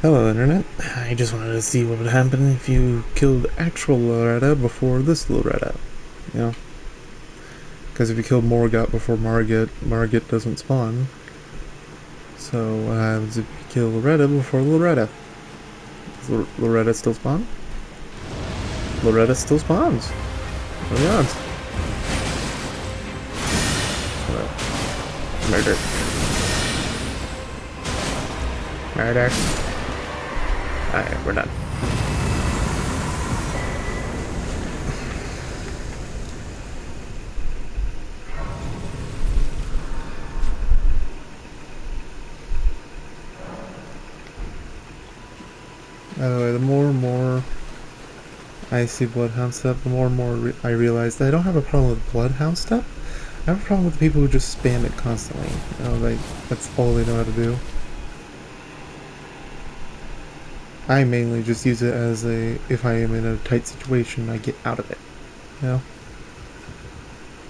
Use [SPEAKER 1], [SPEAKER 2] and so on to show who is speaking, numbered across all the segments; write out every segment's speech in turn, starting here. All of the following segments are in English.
[SPEAKER 1] Hello, Internet. I just wanted to see what would happen if you killed actual Loretta before this Loretta. You know? Because if you killed Morgot before Margit, Margit doesn't spawn. So what happens if you kill Loretta before Loretta? Does Loretta still spawn? Loretta still spawns. What are the odds? Murder. Murder. Alright, we're done. By the way, the more and more I see Bloodhound stuff, the more and more I realize that I don't have a problem with Bloodhound stuff. I have a problem with the people who just spam it constantly. You know, like, that's all they know how to do. I mainly just use it as a, if I am in a tight situation, I get out of it. You know?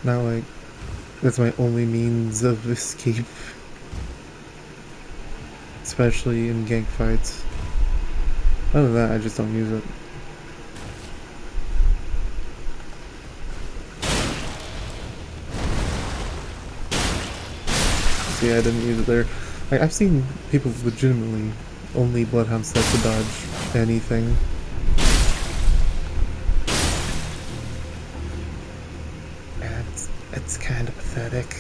[SPEAKER 1] Not like, that's my only means of escape. Especially in gank fights. Other than that, I just don't use it. See, I didn't use it there. Like, I've seen people legitimately only Bloodhound set to dodge anything. And it's kind of pathetic.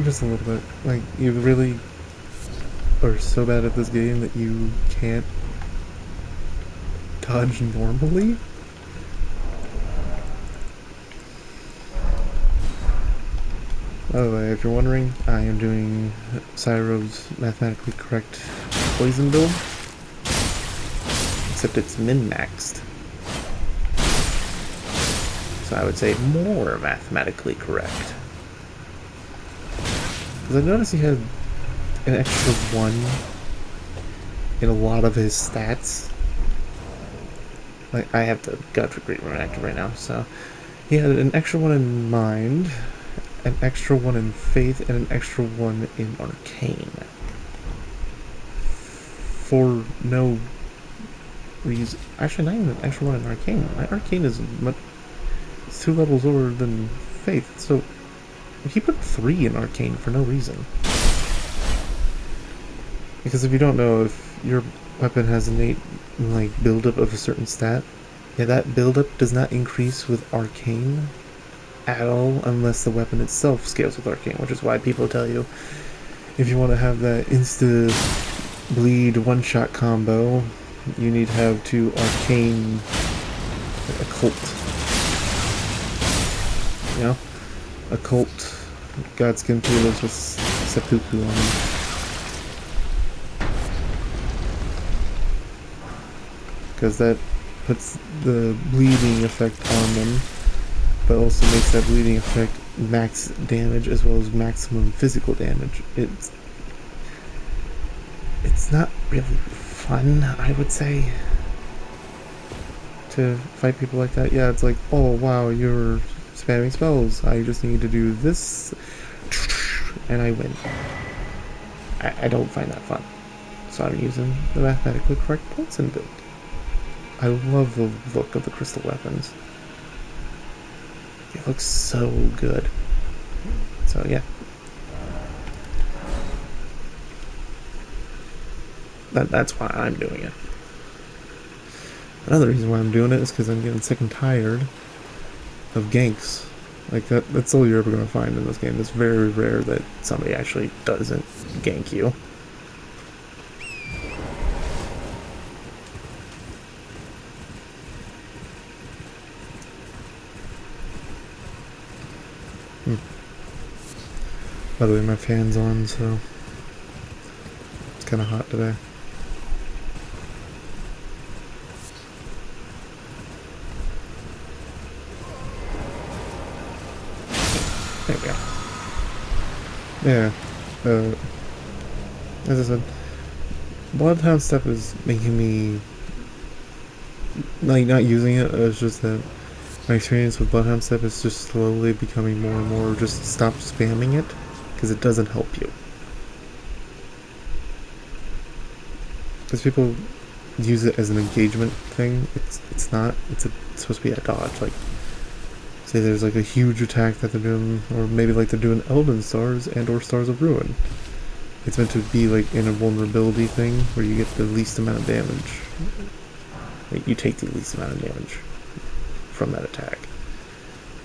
[SPEAKER 1] Just a little bit. Like, you really are so bad at this game that you can't dodge normally? By the way, if you're wondering, I am doing Cyro's mathematically correct poison build. Except it's min-maxed. So I would say more mathematically correct. Because I noticed he had an extra 1 in a lot of his stats. Like, I have the God Great Rune active right now, so he had an extra 1 in Mind, an extra 1 in Faith, and an extra 1 in Arcane. For no reason. Actually, not even an extra 1 in Arcane. My Arcane is much, 2 levels lower than Faith, so he put 3 in Arcane for no reason. Because if you don't know, if your weapon has innate like buildup of a certain stat, yeah, that buildup does not increase with Arcane at all unless the weapon itself scales with Arcane, which is why people tell you if you want to have that insta bleed one-shot combo, you need to have 2 Arcane Occult. You know? Occult Godskin Peelers with Seppuku on them. Because that puts the bleeding effect on them, but also makes that bleeding effect max damage as well as maximum physical damage. It's not really fun, I would say, to fight people like that. Yeah, it's like, oh wow, you're spamming spells. I just need to do this, and I win. I don't find that fun. So I'm using the mathematically correct poison build. I love the look of the crystal weapons. It looks so good. So yeah. That's why I'm doing it. Another reason why I'm doing it is because I'm getting sick and tired of ganks. Like, that's all you're ever going to find in this game. It's very rare that somebody actually doesn't gank you. By the way, my fan's on, so it's kind of hot today. There we go. Yeah. As I said, Bloodhound stuff is making me like not using it. It's just that my experience with Bloodhound stuff is just slowly becoming more and more just stop spamming it because it doesn't help you. Because people use it as an engagement thing. It's not. It's supposed to be a dodge. Like, say there's like a huge attack that they're doing, or maybe like they're doing Elden Stars and or Stars of Ruin. It's meant to be like in a vulnerability thing where you get the least amount of damage. Like, you take the least amount of damage from that attack.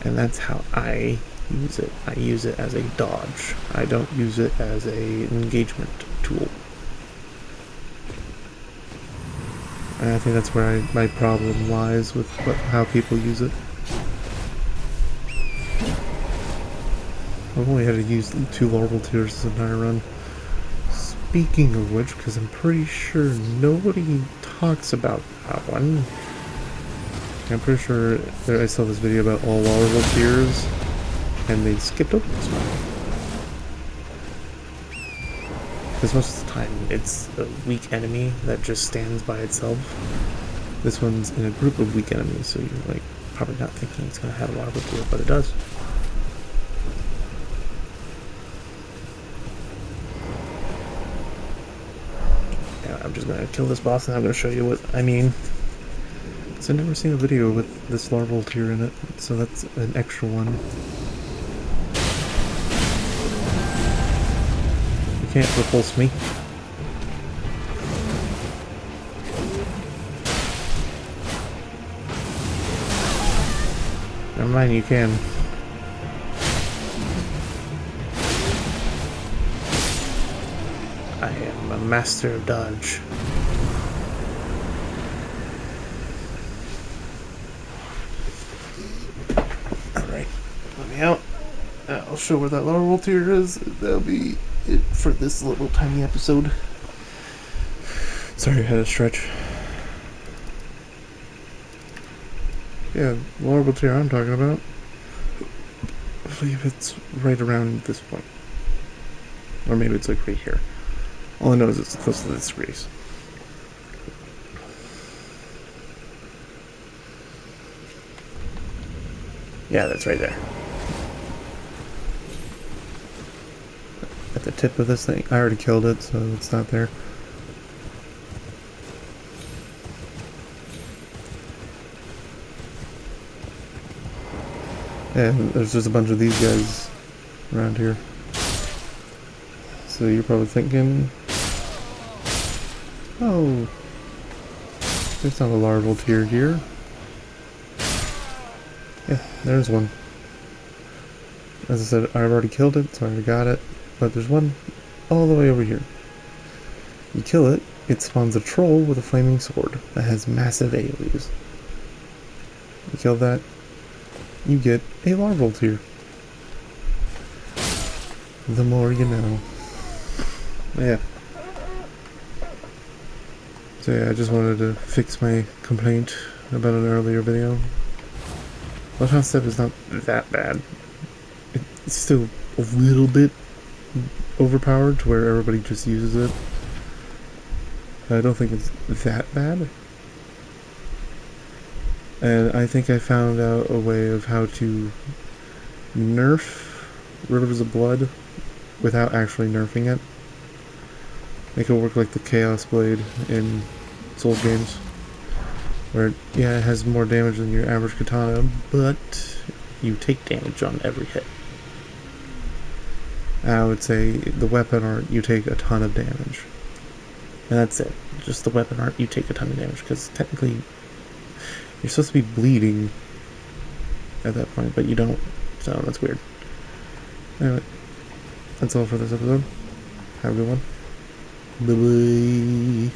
[SPEAKER 1] And that's how I use it. I use it as a dodge. I don't use it as an engagement tool. And I think that's where my problem lies with how people use it. I've only had to use 2 Larval Tears this entire run. Speaking of which, because I'm pretty sure nobody talks about that one. I'm pretty sure I saw this video about all Larval Tears, and they skipped over this one. Because most of the time, it's a weak enemy that just stands by itself. This one's in a group of weak enemies, so you're like probably not thinking it's going to have a Larval Tear, but it does. I'm just gonna kill this boss and I'm gonna show you what I mean. So I've never seen a video with this Larval Tear in it, so that's an extra one. You can't repulse me. Never mind, you can. I am a master of dodge. Alright, let me out. I'll show where that Larval Tear is. That'll be it for this little tiny episode. Sorry I had to stretch. Yeah, Larval Tear I'm talking about. I believe it's right around this point. Or maybe it's like right here. All I know is it's close to this grease. Yeah, that's right there. At the tip of this thing. I already killed it, so it's not there. And there's just a bunch of these guys around here. So you're probably thinking, oh, there's not a Larval Tear here. Yeah, there's one. As I said, I've already killed it, so I already got it. But there's one all the way over here. You kill it, it spawns a troll with a flaming sword that has massive AoEs. You kill that, you get a Larval Tear. The more you know. Yeah. So yeah, I just wanted to fix my complaint about an earlier video. Bloodhound Step is not that bad. It's still a little bit overpowered to where everybody just uses it. I don't think it's that bad. And I think I found out a way of how to nerf Rivers of Blood without actually nerfing it. Make it work like the Chaos Blade in Soul games. Where, yeah, it has more damage than your average katana, but you take damage on every hit. I would say the weapon art, you take a ton of damage. And that's it. Just the weapon art, you take a ton of damage, because technically you're supposed to be bleeding at that point, but you don't, so that's weird. Anyway, that's all for this episode. Have a good one. Bye-bye.